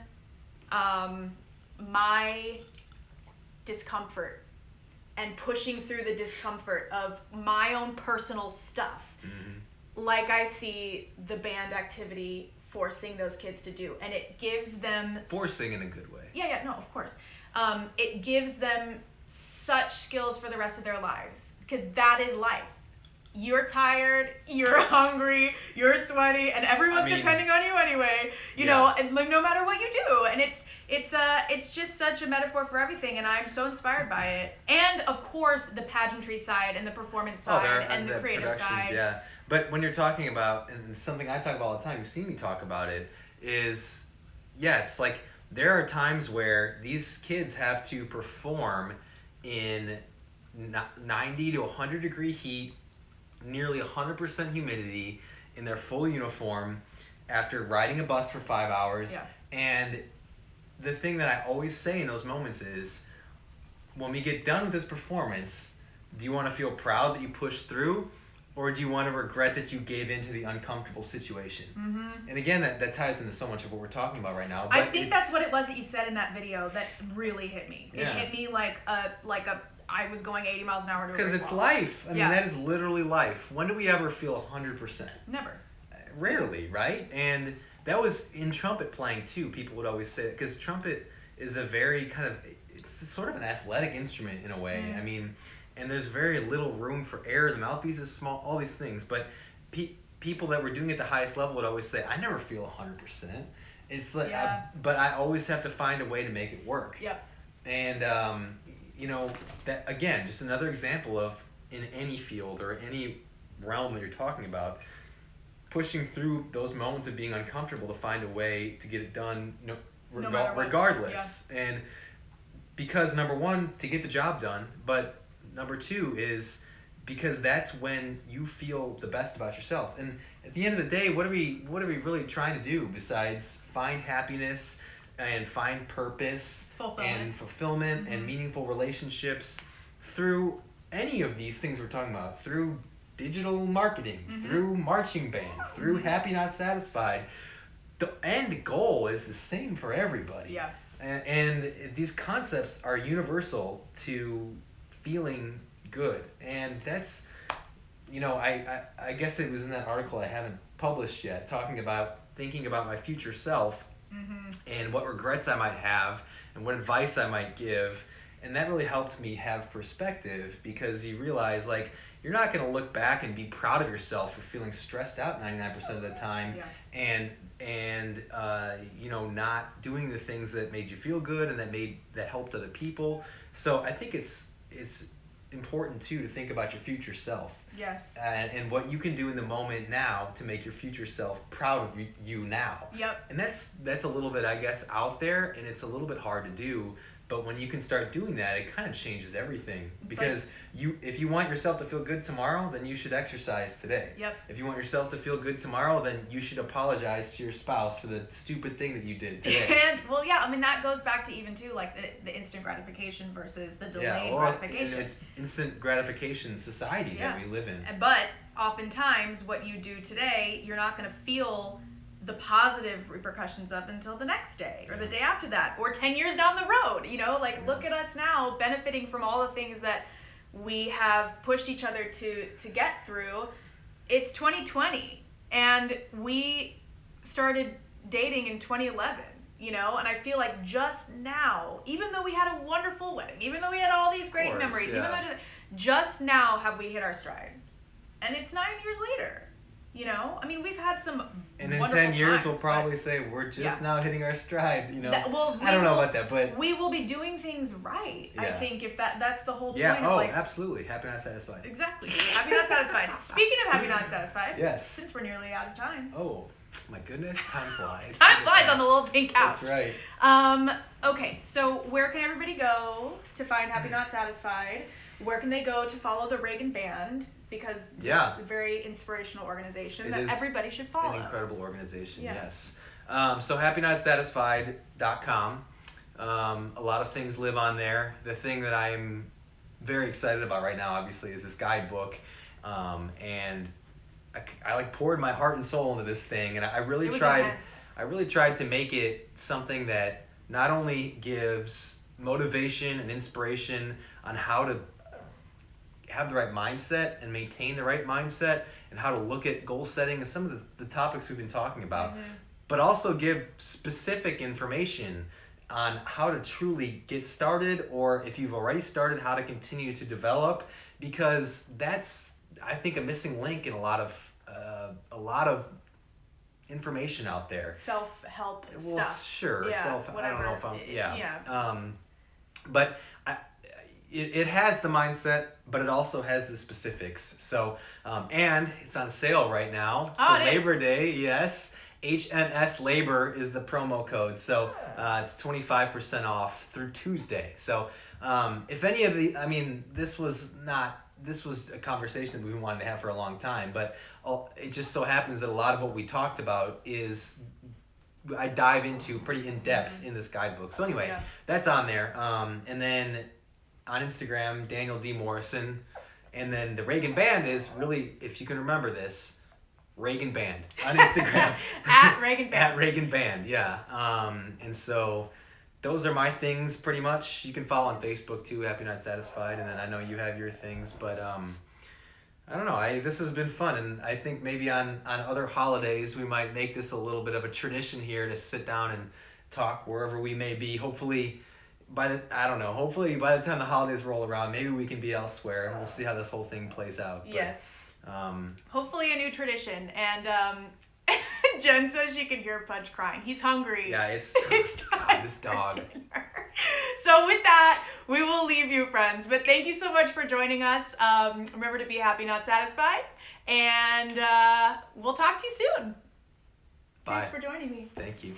my discomfort and pushing through the discomfort of my own personal stuff. Like I see the band activity forcing those kids to do, and it gives them forcing in a good way. No, of course. It gives them such skills for the rest of their lives, because that is life. You're tired, you're hungry, you're sweaty, and everyone's depending on you anyway. You know, and like no matter what you do, and it's just such a metaphor for everything, and I'm so inspired by it. And of course, the pageantry side and the performance side and the creative side. Yeah. But when you're talking about, and something I talk about all the time, you've seen me talk about it, is, yes, like there are times where these kids have to perform in 90 to 100 degree heat, nearly 100% humidity, in their full uniform after riding a bus for 5 hours. And the thing that I always say in those moments is, when we get done with this performance, do you want to feel proud that you pushed through? Or do you want to regret that you gave in to the uncomfortable situation? And again, that ties into so much of what we're talking about right now. But I think that's what it was that you said in that video that really hit me. It hit me like I was going 80 miles an hour to a because it's life. I mean, that is literally life. When do we ever feel 100%? Never. Rarely, right? And that was in trumpet playing too. People would always say that, because trumpet is a very kind of, it's sort of an athletic instrument in a way. I mean, and there's very little room for error. The mouthpiece is small, all these things. But people that were doing it at the highest level would always say, I never feel 100%. It's like, but I always have to find a way to make it work. And, you know, that again, just another example of, in any field or any realm that you're talking about, pushing through those moments of being uncomfortable to find a way to get it done, regardless. And because number one, to get the job done, but number two is because that's when you feel the best about yourself. And at the end of the day, what are we really trying to do besides find happiness and find purpose and fulfillment and meaningful relationships through any of these things we're talking about, through digital marketing, through marching band, through Happy Not Satisfied. The end goal is the same for everybody. And these concepts are universal to feeling good. And that's, you know, I guess it was in that article I haven't published yet, thinking about my future self and what regrets I might have and what advice I might give. And that really helped me have perspective, because you realize, like, you're not going to look back and be proud of yourself for feeling stressed out 99% of the time and you know, not doing the things that made you feel good and that helped other people. So I think it's important too to think about your future self. And what you can do in the moment now to make your future self proud of you now. And that's a little bit, I guess, out there, and it's a little bit hard to do. But when you can start doing that, it kind of changes everything. Because if you want yourself to feel good tomorrow, then you should exercise today. If you want yourself to feel good tomorrow, then you should apologize to your spouse for the stupid thing that you did today. And, well, yeah, I mean, that goes back to even, too, like, the instant gratification versus the delayed gratification. It's instant gratification society that we live in. But oftentimes, what you do today, you're not going to feel the positive repercussions of until the next day or the day after that or 10 years down the road. You know, like, look at us now benefiting from all the things that we have pushed each other to get through. It's 2020, and we started dating in 2011, you know, and I feel like just now, even though we had a wonderful wedding, even though we had all these great memories, even though just now have we hit our stride. And it's 9 years later. You know, I mean, we've had some and in wonderful 10 years times, we'll probably say we're just now hitting our stride. You know, I don't know about that, but we will be doing things right. I think if that's the whole point. Yeah. Of absolutely. Happy Not Satisfied. Exactly. Happy Not Satisfied. Speaking of Happy Not Satisfied. Yes. Since we're nearly out of time. Oh my goodness, time flies. Time flies on the little pink couch. That's right. Okay, so where can everybody go to find Happy Not Satisfied? Where can they go to follow the Reagan Band? Because it's a very inspirational organization that everybody should follow. An incredible organization, yes. So HappyNotSatisfied.com. A lot of things live on there. The thing that I'm very excited about right now, obviously, is this guidebook. And I like poured my heart and soul into this thing, and I really tried to make it something that not only gives motivation and inspiration on how to have the right mindset and maintain the right mindset and how to look at goal setting and some of the topics we've been talking about, but also give specific information on how to truly get started, or if you've already started, how to continue to develop, because that's, I think, a missing link in a lot of information out there. Self-help stuff. Sure. Yeah, I don't know if I'm, but it has the mindset, but it also has the specifics. So, and it's on sale right now for Labor Day. Yes, HNS Labor is the promo code. So it's 25% off through Tuesday. So if any of the, I mean, this was a conversation that we wanted to have for a long time, but it just so happens that a lot of what we talked about is I dive into pretty in depth in this guidebook. So anyway, that's on there. And then on Instagram, Daniel D. Morrison. And then the Reagan Band is really, if you can remember this, Reagan Band on Instagram. At Reagan Band. At Reagan Band, yeah. And so those are my things pretty much. You can follow on Facebook too, Happy Not Satisfied. And then I know you have your things, but I don't know. This has been fun. And I think maybe on other holidays, we might make this a little bit of a tradition here to sit down and talk wherever we may be. Hopefully by the time the holidays roll around, maybe we can be elsewhere. We'll see how this whole thing plays out. But, yes. Hopefully a new tradition. And Jen says she can hear Pudge crying. He's hungry. Yeah, it's time this dog. for dinner. So with that, we will leave you, friends. But thank you so much for joining us. Remember to be happy, not satisfied. And we'll talk to you soon. Bye. Thanks for joining me. Thank you.